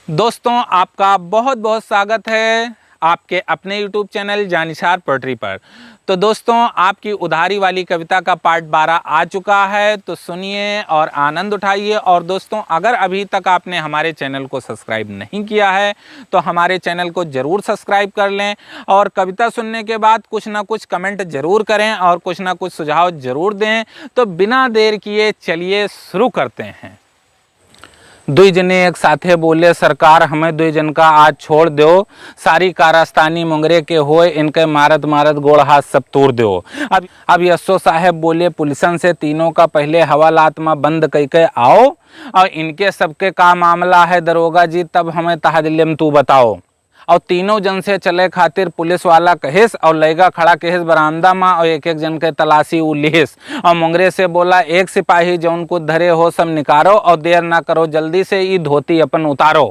दोस्तों, आपका बहुत बहुत स्वागत है आपके अपने YouTube चैनल जानिसार पोएट्री पर। तो दोस्तों, आपकी उधारी वाली कविता का पार्ट 12 आ चुका है, तो सुनिए और आनंद उठाइए। और दोस्तों, अगर अभी तक आपने हमारे चैनल को सब्सक्राइब नहीं किया है तो हमारे चैनल को ज़रूर सब्सक्राइब कर लें और कविता सुनने के बाद कुछ ना कुछ कमेंट ज़रूर करें और कुछ ना कुछ सुझाव ज़रूर दें। तो बिना देर किए चलिए शुरू करते हैं। दुई जने एक साथे बोले, सरकार हमें दुई जन का आज छोड़ दो, सारी कारस्तानी मुंगरे के होए, इनके मारत मारत गोड़ हाथ सब तोड़ दो। अब यस्सो साहब बोले पुलिसन से, तीनों का पहले हवालात में बंद करके आओ, और इनके सबके का मामला है दरोगा जी, तब हमें तहदिलम तू बताओ। और तीनों जन से चले खातिर पुलिस वाला कहेस, और लैगा खड़ा कहेस बरामदा में, और एक एक जन के तलाशी उ लिहिस। और मुंगरे से बोला, एक सिपाही जो उनको धरे हो सब निकारो, और देर ना करो जल्दी से ये धोती अपन उतारो।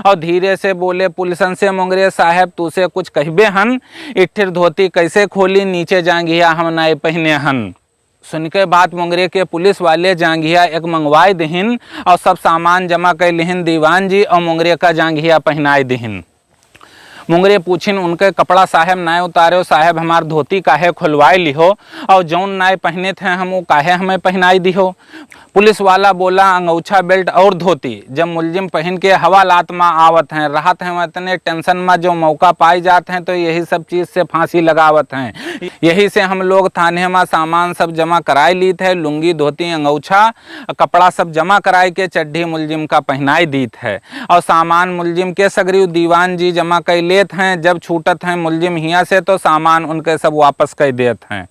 और धीरे से बोले पुलिसन से, मुंगरे साहब तुसे कुछ कहबे हन, इट्ठिर धोती कैसे खोली, नीचे जांगिया हम नाय पहने हन। सुन के बात मुंगरे के पुलिस वाले जांघिया एक मंगवाए दहिन, और सब सामान जमा कर लिहिन दीवान जी, और मुंगरे का जांघिया पहनाए दहिन। मुंगरे पूछिन उनके कपड़ा साहब नाय उतारे, साहब हमार धोती काहे खुलवाए लिहो, और जौन नाय पहने थे हम वो काहे हमें पहनाई दिहो। पुलिस वाला बोला, अंगूछा बेल्ट और धोती जब मुलजिम पहन के हवालात में आवत हैं, राहत हैं इतने टेंशन में, जो मौका पाई जाते हैं तो यही सब चीज़ से फांसी लगावत हैं। यही से हम लोग थाने में सामान सब जमा कराई ली थे, लुंगी धोती अंगूछा कपड़ा सब जमा कराई के चड्ढी मुलजिम का पहनाई दी है, और सामान मुलजिम के सगरी दीवान जी जमा कर लेत हैं। जब छूटत हैं मुलजिम हिया से तो सामान उनके सब वापस कर देत हैं।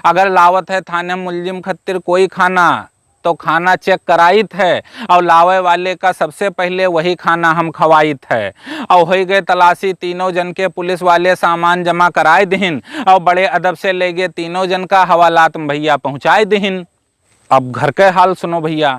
अगर लावत है थाने मुलजिम खत्तिर कोई खाना तो खाना चेक कराइत है, और लावे वाले का सबसे पहले वही खाना हम खवाइत है। और हो गए तलाशी, तीनों जन के पुलिस वाले सामान जमा कराए दहिन, और बड़े अदब से ले गए तीनों जन का हवालात भैया पहुँचाए दहिन। अब घर के हाल सुनो भैया।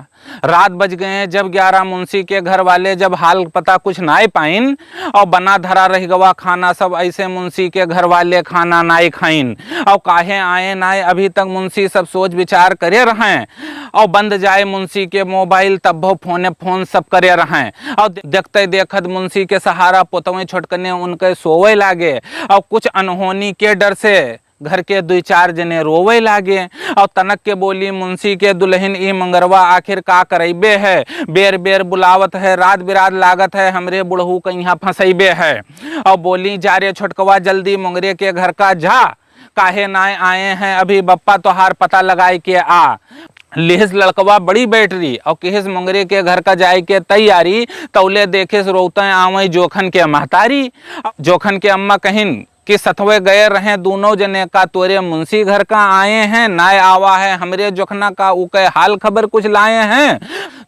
रात बज गए हैं जब 11, मुंशी के घर वाले जब हाल पता कुछ नाई पाइन, और बना धरा रह गवा खाना सब, ऐसे मुंशी के घर वाले खाना नाई खाइन। और काहे आए नाई अभी तक मुंशी सब सोच विचार करे रहें, और बंद जाए मुंशी के मोबाइल तब वो फोन सब करे रहें। और देखते देखत मुंशी के सहारा पोतवे छोटकने उनके सोवे लागे, और कुछ अनहोनी के डर से घर के 2-4 जने रोवे लागे। और तनक के बोली, मुंशी के दुल्हन ई मंगरवा आखिर का करैबे है, बेर बेर बुलावत है, रात बिरात लागत है, हमरे बुढ़ऊ कहीं फंसैबे है। और बोली, जा रे छोटकवा जल्दी मुंगरे के घर का जा, काहे नाय आए हैं अभी, बप्पा तोहार पता लगाए के आ। लिहिस लड़कवा बड़ी बैटरी, और किहिस मुंगरे के घर का जाए के तैयारी, तौले देखे रोते आवे जोखन के महतारी। जोखन के अम्मा कहिन कि सथवे गए रहे दोनों जने का, तोरे मुंशी घर का आए हैं, नाय आवा है हमरे जोखना का, उके हाल खबर कुछ लाए हैं।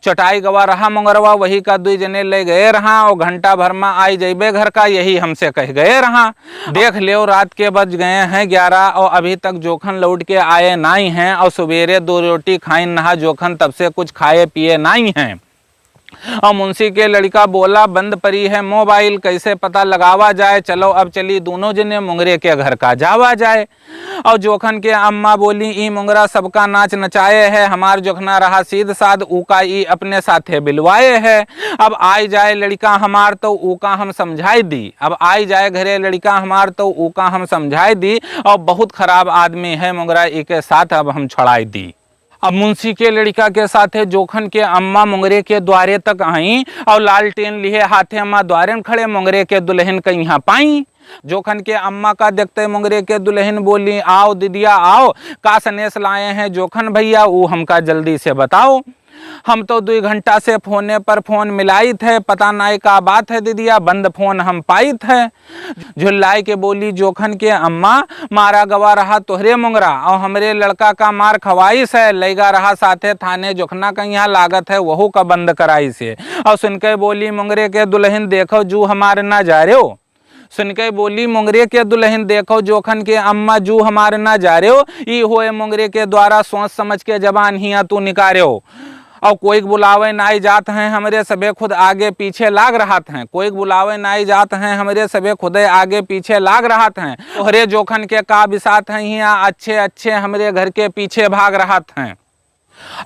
चटाई गवा रहा मंगरवा, वही का 2 जने ले गए रहा, और घंटा भर में आई जैबे घर का, यही हमसे कह गए रहा। देख ले रात के बज गए हैं 11, और अभी तक जोखन लौट के आए नहीं हैं, और सवेरे 2 रोटी खाई नहा जोखन तब से कुछ खाए पिए नहीं हैं। और मुंशी के लड़का बोला, बंद परी है मोबाइल, कैसे पता लगावा जाए, चलो अब चली दोनों जने मुंगरे के घर का जावा जाए। और जोखन के अम्मा बोली, ई मुंगरा सबका नाच नचाए है, हमार जोखना रहा सीध साध, ऊका ई अपने साथे बिलवाए है। अब आई जाए लड़का हमार तो ऊका हम समझाई दी, अब आई जाए घरे लड़का हमार तो ऊका हम समझाई दी, और बहुत खराब आदमी है मुंगरा, ई के साथ अब हम छुड़ाई दी। अब मुंशी के लड़का के साथ जोखन के अम्मा मुंगरे के द्वारे तक आई, और लालटेन लिए हाथे अम्मा द्वारे में खड़े मुंगरे के दुल्हन का यहाँ पाई। जोखन के अम्मा का देखते मुंगरे के दुल्हन बोली, आओ दीदिया आओ, का सनेस लाए हैं जोखन भैया, वो हमका जल्दी से बताओ। हम तो 2 घंटा से फोने पर फोन मिलाई थे, पता नहीं का बात है दीदिया, बंद फोन हम पाई थे। झुल्लाई के बोली जोखन के अम्मा, मारा गवा रहा तोहरे मुंगरा, और हमरे लड़का का मार खवाइस है, लेगा रहा साथे थाने जोखना का यहाँ लागत है, वहू का बंद कराई से। और सुनके बोली मुंगरे के दुल्हन, देखो जू हमारे ना जा रहे हो। सुनके बोली मुंगरे के दुल्हन, देखो जोखन के अम्मा जू हमारे ना जा रहे हो, ई होए मुंगरे के द्वारा सोच समझ के जबान हिया तू निकारे हो। और कोई बुलावे नाई जात हैं हमरे सबे खुद आगे पीछे लाग रहा हैं, कोई बुलावे नाई जात हैं हमरे सबे खुद आगे पीछे लाग रहा हैं। तोहरे जोखन के का बिसात हैं यहाँ अच्छे अच्छे हमरे घर के पीछे भाग रहा हैं।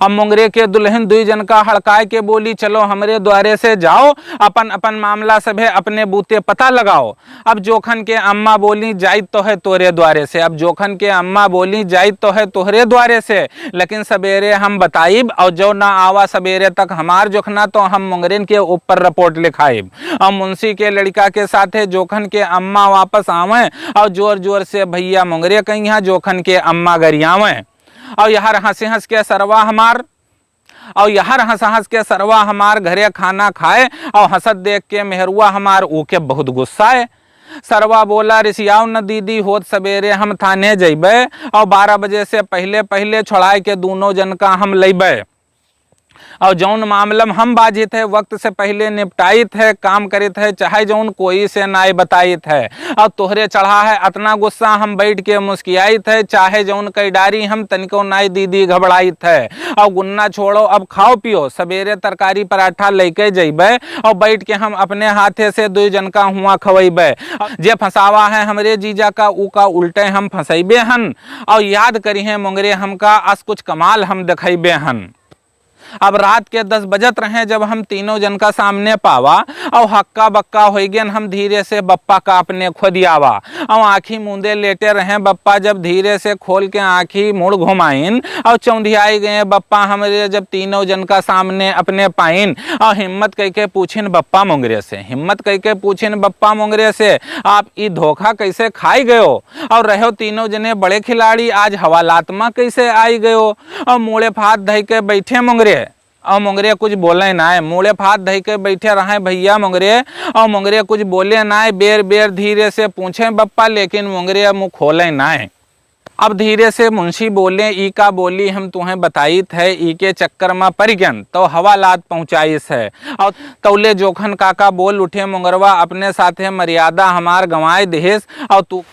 अब मुंगरे के दुल्हन दुई जन का हड़काए के बोली, चलो हमरे द्वारे से जाओ, अपन अपन मामला सभे अपने बूते पता लगाओ। अब जोखन के अम्मा बोली, जाइत तो है तोरे द्वारे से। अब जोखन के अम्मा बोली, जाइत तो है तोहरे द्वारे से, लेकिन सवेरे हम बताइब, और जो ना आवा सवेरे तक हमार जोखना तो हम मुंगरेन के ऊपर रिपोर्ट लिखाइब। और मुंशी के लड़का के साथे जोखन के अम्मा वापस आवे, और जोर जोर से भैया मुंगरे कहिया जोखन के अम्मा गरियावे। और यार हंस हंस के सरवा हमार, और यार हंस हंस के सरवा हमार घरे खाना खाए, और हंसत देख के मेहरुआ हमार ऊके बहुत गुस्सा है। सरवा बोला, रिसियाव न दीदी, होत सवेरे हम थाने जइबे, और 12 बजे से पहले पहले छोड़ाए के दोनों जन का हम लइबे, और जौन मामलम हम बाजित है वक्त से पहले निपटाइत है, काम करित है, चाहे जौन कोई से नाय बताइत है। और तोहरे चढ़ा है अतना गुस्सा, हम बैठ के मुस्कियाइत है, चाहे जौन कई डारी हम तनिको नाय दीदी घबराइत है। और गुन्ना छोड़ो, अब खाओ पियो, सवेरे तरकारी पराठा लेके जइबे, और बैठ के हम अपने हाथे से दुई जन का हुआ खवैबे। जे फंसावा है हमरे जीजा का, ऊ का उल्टे हम फंसैबे हन, और याद करी है मुंगरे हमका अस कुछ कमाल हम दिखैबे हन। अब रात के 10 बजत रहे जब हम तीनों जन का सामने पावा, और हक्का बक्का हो गए हम धीरे से बप्पा का अपने खोदियावा। और आँखी मूंदे लेटे रहे बप्पा, जब धीरे से खोल के आँखी मुड़ घुमाइन, और चौंधियाई गए बप्पा हमरे जब तीनों जन का सामने अपने पाइन। और हिम्मत कह के पूछिन बप्पा मुंगरे से, हिम्मत कह के पूछिन बप्पा मुंगरे से, आप ई धोखा कैसे खाई गयो, और रहो तीनों जने बड़े खिलाड़ी, आज हवालात्मा कैसे आई गयो। और मुड़े फात धई के बैठे मुंगरे, और मुंगरे कुछ बोले ना है, मुड़े फात धई के बैठे रहे भैया मुंगरे, और मुंगरे कुछ बोले ना है। बेर बेर धीरे से पूछे बप्पा, लेकिन मुंगरे मुँह खोले ना है। अब धीरे से मुंशी बोले, ई का बोली हम तुम्हें बताईत है, ई के चक्कर में पड़ गन तो हवालात पहुंचाइस है। और तौले जोखन काका बोल उठे, मुंगरवा अपने साथे मर्यादा हमार गंवाए देहेस, और तू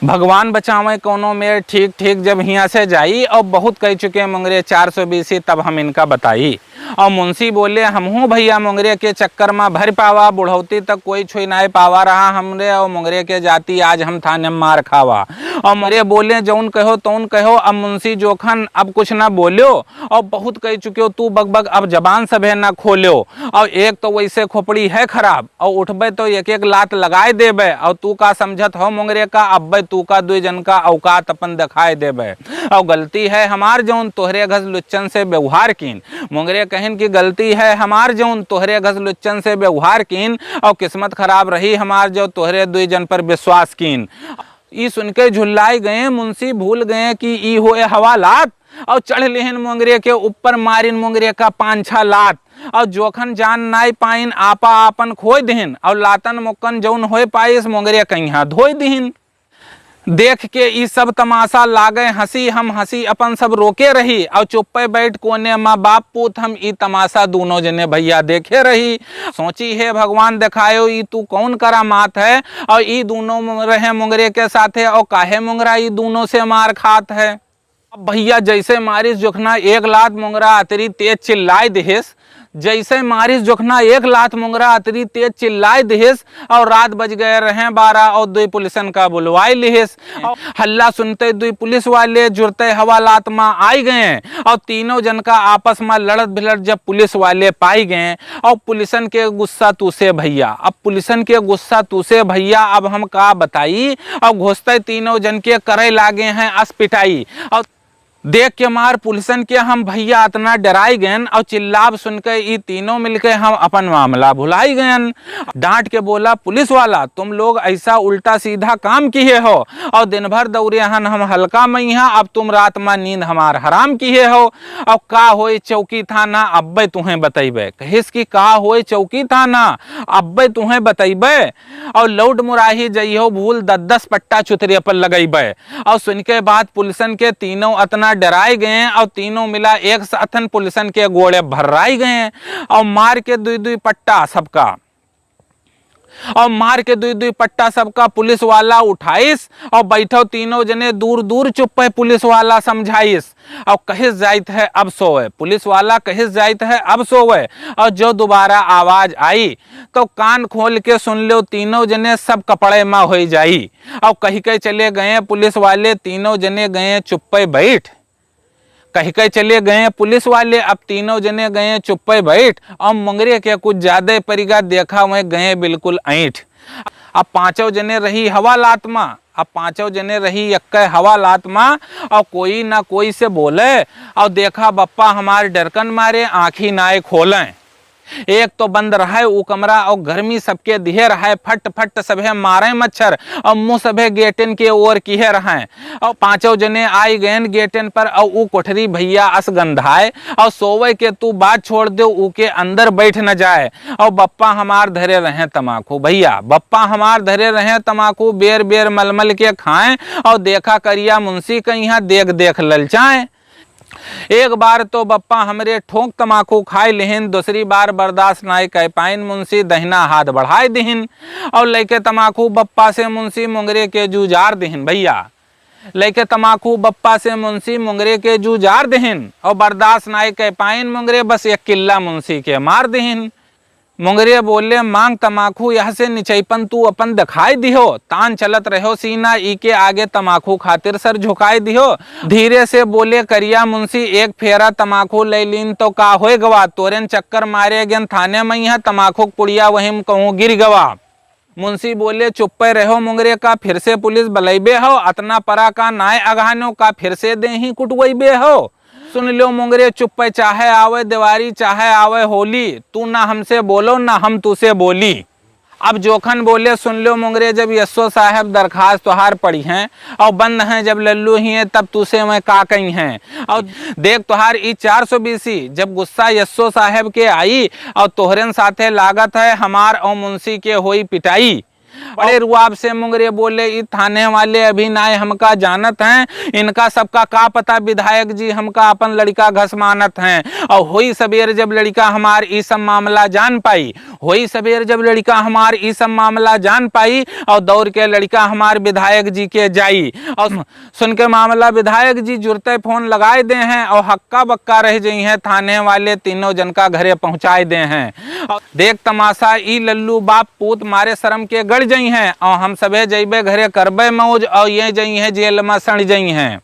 भगवान बचावे कोनो में ठीक ठीक जब हिया से जाई। और बहुत कह चुके मुंगरे 420 तब हम इनका बताई। और मुंशी बोले, हमहू भैया मुंगरे के चक्कर में भर पावा, बुढ़ौती तक कोई छुई नहीं पावा रहा हमरे, और मुंगरे के जाती आज हम थाने मार खावा। और मुंगरे बोले, जौन कहो तौन कहो। अब मुंशी जोखन अब कुछ ना बोलो, और बहुत कह चुके हो तू बग अब जबान सभे ना खोलो। और एक तो वैसे खोपड़ी है खराब, और उठबे तो एक एक लात लगाए देबे, और तू का समझत हो मुंगरे का, अब तू का दुई जन का औकात अपन दिखाए देबे। और गलती है हमार जौन तोहरे घस लुच्चन से व्यवहार कीन। मुंगरे कहन की गलती है हमार जौन तोहरे घस लुच्चन से व्यवहार कीन, और किस्मत खराब रही हमार जो तोहरे दुई जन पर विश्वास कीन। ई सुनके झुल्लाई गए मुंशी, भूल गए कि ई होए हवालात, और चढ़ लेहन मुंगरे के ऊपर, मारिन मुंगरे का 5-6 लात। और जोखन जान नाई पाइन आपा आपन खोई दहिन, और लातन मुक्कन जौन होए पाइस मुंगरे कहिया धोई दहिन। देख के ई सब तमाशा लागे हंसी, हम हंसी अपन सब रोके रही, और चुप्पे बैठ कोने माँ बाप पूत हम ई तमाशा दोनों जने भैया देखे रही। सोची है भगवान दिखायो ई तू कौन करा मात है, और ई दोनों रहे मुंगरे के साथे, और काहे मुंगरा ई दोनों से मार खात है। अब भैया जैसे मारिस जोखना 1 लात मुंगरा अतरी तेज चिल्लाए देहेस, जैसे मारिस जोखना 1 लात मुंगरा अतरी तेज चिल्लाए देहेस। और रात बज गए रहे 12, और 2 पुलिसन का बुलवाई लिहेस। हल्ला सुनते 2 पुलिस वाले जुड़ते हवालात में आई गए, और तीनों जन का आपस में लड़त भिड़त जब पुलिस वाले पाई गए, और पुलिसन के गुस्सा तूसे भैया, अब पुलिसन के गुस्सा तूसे भैया, अब हम का बताई। और घुसते तीनों जन के करे लागे हैं अस्पिटाई, और देख के मार पुलिसन के हम भैया इतना डराई गए, और चिल्लाब सुनकर ये तीनों मिलकर हम अपन मामला भुलाई गए। डांट के बोला, पुलिस वाला तुम लोग ऐसा उल्टा सीधा काम किए हो, और दिन भर दौड़े हन हम हल्का मैया, अब तुम रात में नींद हमार हराम किए हो। और का होए चौकी थाना अब्बे तुम्हें बतेबे, कहिस की का होए चौकी थाना अब्बे तुम्हें बतेबे, और लौट मुराही जइहो भूल 10-10 पट्टा चुतरे पर लगेबे। और सुन के बाद पुलिसन के तीनों अतना डराए गए, और तीनों मिला एक साथन पुलिसन के गोड़े भर्राई गए, और मार के 2-2 पट्टा सबका, और मार के 2-2 पट्टा सबका पुलिस वाला उठाइस, और बैठो तीनों जने दूर दूर चुप है पुलिस वाला समझाइस। और कहिस जाइत है अब सोए, पुलिस वाला कहिस जाइत है अब सोए। और जो दोबारा आवाज आई तो कान खोल के सुन लो, तीनों जने सब कपड़े में हो जाई। और कही के चले गए पुलिस वाले, तीनों जने गए चुप्पे बैठ। कह के चले गए पुलिस वाले। अब तीनों जने गए चुप्पे बैठ और मुंगरे के कुछ ज्यादा परिगा देखा वह गए बिल्कुल ऐंठ। अब पांचों जने रही हवालात में, अब पांचों जने रही यक्के हवालात में और कोई ना कोई से बोले और देखा बप्पा हमारे डरकन मारे आँखी नाए खोलें। एक तो बंद रहा है वो कमरा और गर्मी सबके दिहे रहा है, फट फट सभे मारे मच्छर और मुंह सभे गेटन के ओर किहे रहे और पांचों जने आई गए गेटन पर और वो कोठरी भैया अस गंधाए और सोवे के तू बात छोड़ दो ऊ के अंदर बैठ न जाए। और बप्पा हमार धरे रहे तमाकू, भैया बप्पा हमार धरे रहे तमाकू, बेर बेर मलमल के खाएं और देखा करिया मुंशी का यहाँ देख देख ललचाएं। एक बार तो बप्पा हमरे ठोंक तमाकू खाए लेहिन, दूसरी बार बर्दाश्त नाई कह पाइन, मुंशी दहिना हाथ बढ़ाए दिहिन और लेके तमाकू बप्पा से मुंशी मुंगरे के जूझार दिहिन। भैया लेके तमाकू बप्पा से मुंशी मुंगरे के जूझार दिहिन और बर्दाश्त नाई कह पाइन मुंगरे बस एक किल्ला मुंशी के मार दिहिन। मुंगरे बोले मांग तमाकू यह से निचैपन तू अपन दिखाई दिहो, तान चलत रहो सीना ई के आगे तमाकू खातिर सर झुकाई दिहो। धीरे से बोले करिया मुंशी एक फेरा तमाकू ले लीन तो का होए गवा, तोरेन चक्कर मारे गेन थाने में यहाँ तमाकू पुड़िया वहीं कहूँ गिर गवा। मुंशी बोले चुप्पे रहो मुंगरे का फिर से पुलिस बलैबे हो, अतना परा का नाय अघानो का फिर से दे ही कुटवैबे हो। सुन लो मुंगरे चुप्पे चाहे आवे दिवारी चाहे आवे होली, तू ना हमसे बोलो ना हम तुसे बोली। अब जोखन बोले सुन लो मुंगरे जब यस्सो साहब दरखास्त तुहार पड़ी हैं और बंद हैं जब लल्लू ही है तब तुसे मैं का कही हैं। और देख तुहार ई 420 जब गुस्सा यस्सो साहब के आई और तोहरन साथे लागत है हमार और मुंशी के होई पिटाई। बड़े रुआब से मुंगरे बोले ई थाने वाले अभी नाय हमका जानत हैं, इनका सबका का पता विधायक जी हमका अपन लड़का घसमानत हैं। और होई सबेर जब लड़का हमार ई सब मामला जान पाई, होई सबेर जब लड़का हमार ई सब मामला जान पाई और दौड़ के लड़का हमार विधायक जी के जाई और सुन के मामला विधायक जी जुरते फोन लगाए दे हैं और हक्का बक्का रह जाई हैं, थाने वाले तीनों जन का घरे पहुंचाए दे हैं। और देख तमाशा ई लल्लू बाप पूत मारे शर्म के गड़ जई हैं और हम सबे जइबे घरे करबे मौज और ये जई हैं जेल में सड़ जई हैं।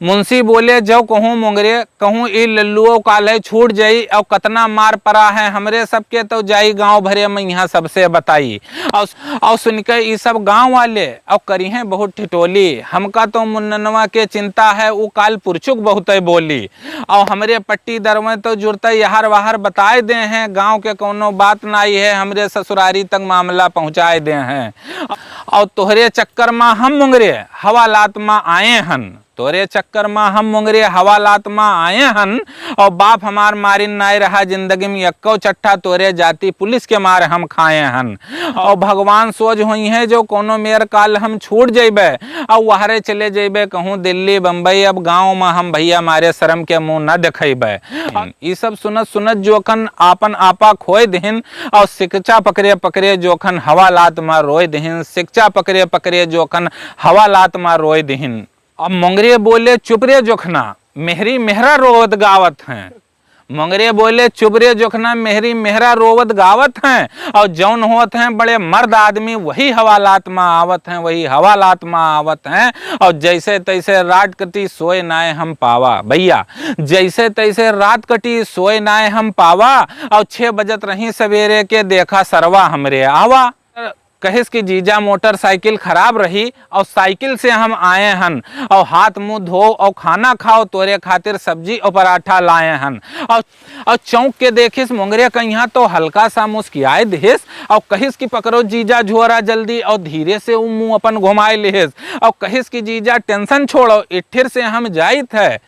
मुंशी बोले जो कहूँ मुंगरे कहूँ ई लल्लुओं काले छूट जाई और कतना मार पड़ा है हमरे सबके तो जाई गांव भरे में यहाँ सबसे बताई। और सुन के ये सब गांव वाले और करी हैं बहुत ठिठोली, हमका तो मुन्ननवा के चिंता है वो काल पुरचुक बहुत बोली और हमरे पट्टी दर में तो जुड़ते यहार वहार बताए दे हैं, गांव के कोनो बात ना आई है हमरे ससुरारी तक मामला पहुँचाए दे हैं। और तोहरे चक्कर में हम मुंगरे हवालात में आए हन, तोरे चक्कर में हम मुंगरे हवालात में आए हन और बाप हमार मारिन नाय रहा जिंदगी में यक्को चट्ठा तोरे जाति पुलिस के मारे हम खाए हन। और भगवान सोच हुई है जो कोनो मेर काल हम छूट जेबे और वहारे चले जेबे कहूँ दिल्ली बम्बई, अब गांव में हम भैया मारे शर्म के मुंह न दिखेबे। ये सब सुनत सुनत जोखन आपन आपा खोए दिहिन और शिक्षा पकड़े पकड़े जोखन हवालात में रोए दिहिन, शिक्षा पकड़े पकड़े जोखन हवालात में रोए दिहिन। अब मुंगरे बोले चुपरे जोखना मेहरी मेहरा रोवत गावत हैं, मुंगरे बोले चुपरे जोखना मेहरी मेहरा रोवत गावत हैं और जौन होत हैं बड़े मर्द आदमी वही हवालात में आवत हैं, वही हवालात में आवत हैं। और जैसे तैसे रात कटी सोए नाए हम पावा, भैया जैसे तैसे रात कटी सोए नाए हम पावा और 6 बजत रही सवेरे के देखा सरवा हमरे आवा। कहिस की जीजा मोटरसाइकिल खराब रही और साइकिल से हम आए हन और हाथ मुंह धो और खाना खाओ तोरे खातिर सब्जी और पराठा लाए हन। और चौंक के देखिस मुंगरे कहीं तो हल्का सा मुस्कियाए दिहिस और कहिस की पकड़ो जीजा झोरा जल्दी और धीरे से मुंह अपन घुमाए लिहिस और कहिस की जीजा टेंशन छोड़ो इठिर से हम जाइत है,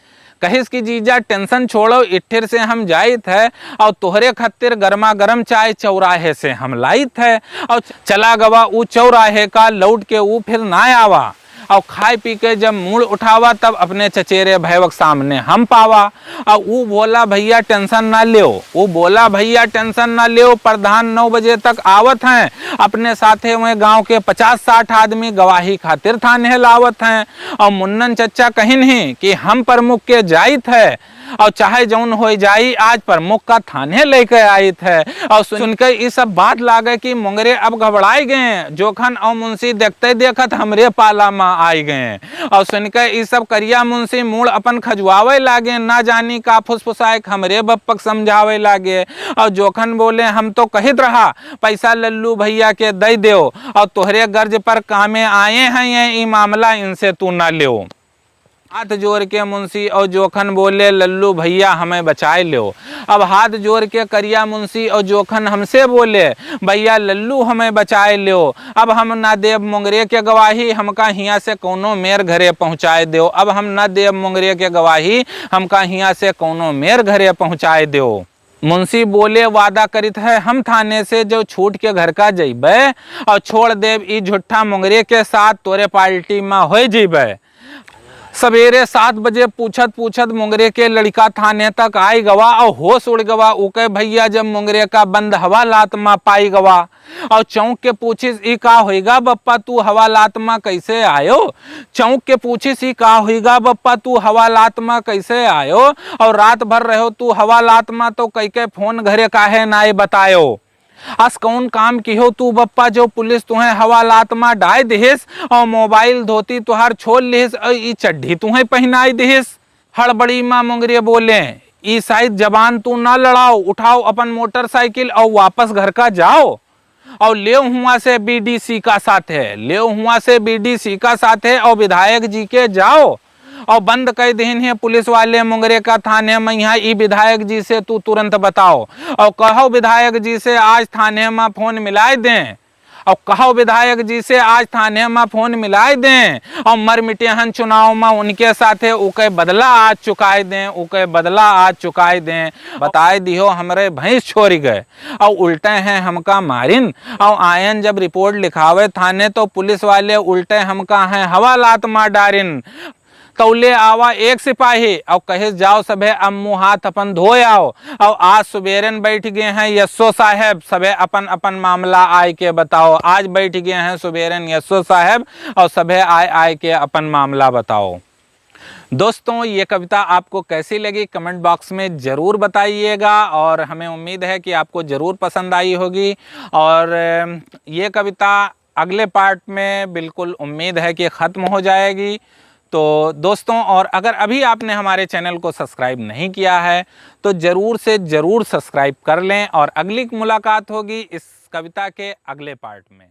कहिस की जीजा टेंशन छोड़ो इठिर से हम जाइत है और तोहरे खातिर गर्मा गर्म चाय चौराहे से हम लाइत है। और चला गवा ऊ चौराहे का लौट के ऊ फिर ना आवा और खाए पी के जब मूड उठावा तब अपने चचेरे भैवक सामने हम पावा। और वो बोला भैया टेंशन ना लियो, वो बोला भैया टेंशन ना लियो, प्रधान 9 बजे तक आवत हैं, अपने साथे में गांव के 50-60 आदमी गवाही खातिर थाने लावत हैं। और मुन्नन चच्चा कहिन ही कि हम प्रमुख के जाइत है और चाहे जौन हो जाई आज प्रमुख का थाने लेके आई थे। और सुनकर ये सब बात लागे कि मुंगरे अब घबराई गए, जोखन और मुंशी देखते देखत हमरे पाला में आई गए। और सुनकर ये सब करिया मुंशी मूड अपन खजुआवे लागे, ना जानी का फुसफुसाए हमरे बप्पक समझावे लागे। और जोखन बोले हम तो कहित रहा पैसा लल्लू भैया के दे दो, और तोहरे गर्ज पर कामे आए हैं ये मामला इनसे तू ना ले। हाथ जोड़ के मुंशी और जोखन बोले लल्लू भैया हमें बचाए लो। अब हाथ जोड़ के करिया मुंशी और जोखन हमसे बोले भैया लल्लू हमें बचाए लो। अब हम ना देव मुंगरे के गवाही, हमका हिया से कोनो मेर घरे पहुँचाए दो। अब हम ना देव मुंगरे के गवाही, हमका हिया से कोनो मेर घरे पहुँचाए दो। मुंशी बोले वादा करित है हम थाने से जो छूट के घर का जइबे और छोड़ देव ई झूठा मुंगरे के साथ तोरे पार्टी में हो जइबे। सवेरे 7 बजे पूछत पूछत मुंगरे के लड़का थाने तक आई गवा और होश उड़ गवा। उके भैया जब मुंगरे का बंद हवालात में पाई गवा और चौंक के पूछिस ई का होइगा बप्पा तू हवालात में कैसे आयो। चौंक के पूछिस ई का होइगा बप्पा तू हवालात में कैसे आयो, और रात भर रहो तू हवालात में तो कई के फोन घरे काहे नाए बतायो। आज कौन काम की हो तू बप्पा जो पुलिस तुम्हें हवालात में डाय दिहिस, और मोबाइल धोती तुहार छोड़ लिहिस, और ई चड्ढी तुम्हें पहनाई दिहिस। हड़बड़ी माँ मुंगरे बोले ई शायद जबान तू ना लड़ाओ, उठाओ अपन मोटरसाइकिल और वापस घर का जाओ। और ले हुआ से बीडीसी का साथ है, ले हुआ से बीडीसी का साथ है और विधायक जी के जाओ और बंद कर दिन है पुलिस वाले मुंगरे का थाने में। यहाँ ई विधायक जी से तू तुरंत बताओ और कहो विधायक जी से आज थाने में फोन मिलाए दें, और कहो विधायक जी से आज थाने में फोन मिलाए दें, और मर मिटियहन चुनाव में उनके साथे उके बदला आज चुकाए दें, उके बदला आज चुकाए दें। बताए दियो हमरे भैंस छोड़ गए और उल्टे हैं हमका मारिन, और आयन जब रिपोर्ट लिखावे थाने तो पुलिस वाले उल्टे हमका हैं हवालात में डारिन। तौले आवा एक सिपाही और कहे जाओ सबे अब मुँह हाथ अपन धोए आओ। और आज सुबेरन बैठ गए हैं यस्सो साहब, सबे अपन अपन मामला आय के बताओ। आज बैठ गए हैं सुबेरन यस्सो साहब और सबे आय आय के अपन मामला बताओ। दोस्तों ये कविता आपको कैसी लगी कमेंट बॉक्स में ज़रूर बताइएगा, और हमें उम्मीद है कि आपको ज़रूर पसंद आई होगी। और ये कविता अगले पार्ट में बिल्कुल उम्मीद है कि ख़त्म हो जाएगी। तो दोस्तों, और अगर अभी आपने हमारे चैनल को सब्सक्राइब नहीं किया है तो ज़रूर से ज़रूर सब्सक्राइब कर लें, और अगली मुलाकात होगी इस कविता के अगले पार्ट में।